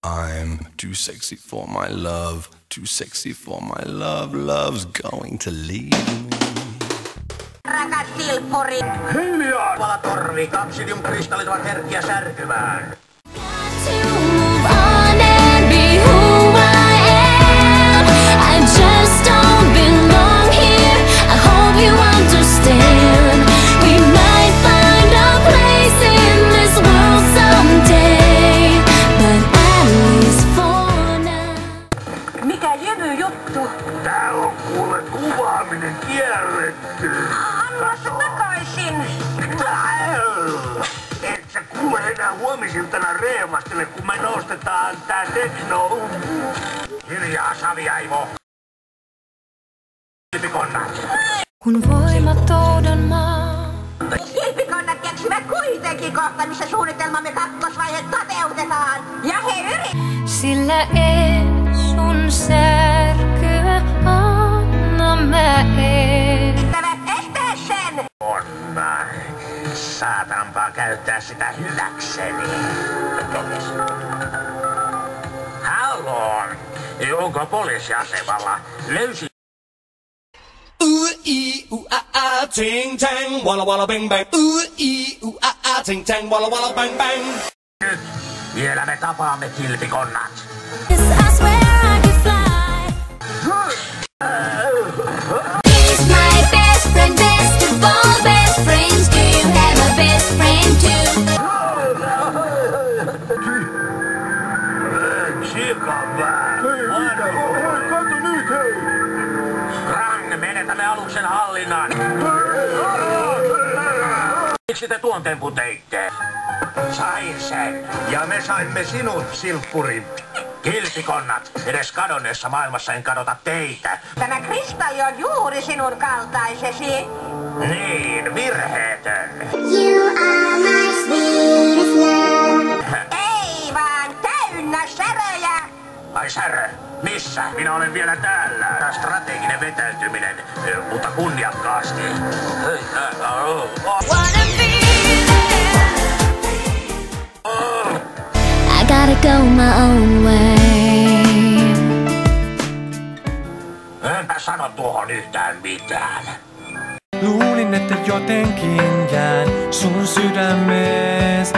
I'm too sexy for my love, too sexy for my love, love's going to leave me. Rakas silppuri! Hiljaa! Valatorvi, kapsidiumkristallit ovat herkkiä särkymään. Mikä jemy juttu? Tää on kuule kuvaaminen kielletty. Anna se takaisin! Et sä kuule enää huomisiltana reemastele, kun me nostetaan tää tekno. Hiljaa, Saviaivo. Hilpikonnat. Kun voimattoudun maa. Hilpikonnat keksivät kuitenkin kohta, missä suunnitelmamme kakkosvaihe toteutetaan. Ja he Sillä et sun särkyä anna mä yrittävät estää sen! On näin. Saatanpa käyttää sitä hyväkseni. Hallon! Onko poliisiasemalla? Löysin... Ting tang, walla walla bang bang. Ting tang, walla walla bang bang. Nyt vielä me tapaamme kilpikonnat. He's my best friend, best of all best friends. Do you have a best friend too? Kato nyt, hei! Rang, menetämme aluksen hallinnan. Miksi te tuon tempun teitte? Sain sen. Ja me saimme sinut, silppuri. Kilpikonnat, edes kadonneessa maailmassa en kadota teitä. Tämä kristalli on juuri sinun kaltaisesi. Niin, virheetön. You are my sweetest love. Ei vaan täynnä säröjä. Ai särö, missä? Minä olen vielä täällä. Tämä strateginen vetäytyminen, mutta kunniakkaasti. Wanna be there. I gotta go my own way. Enpä sano tuohon yhtään mitään. Luulin, että jotenkin jään sun sydämes.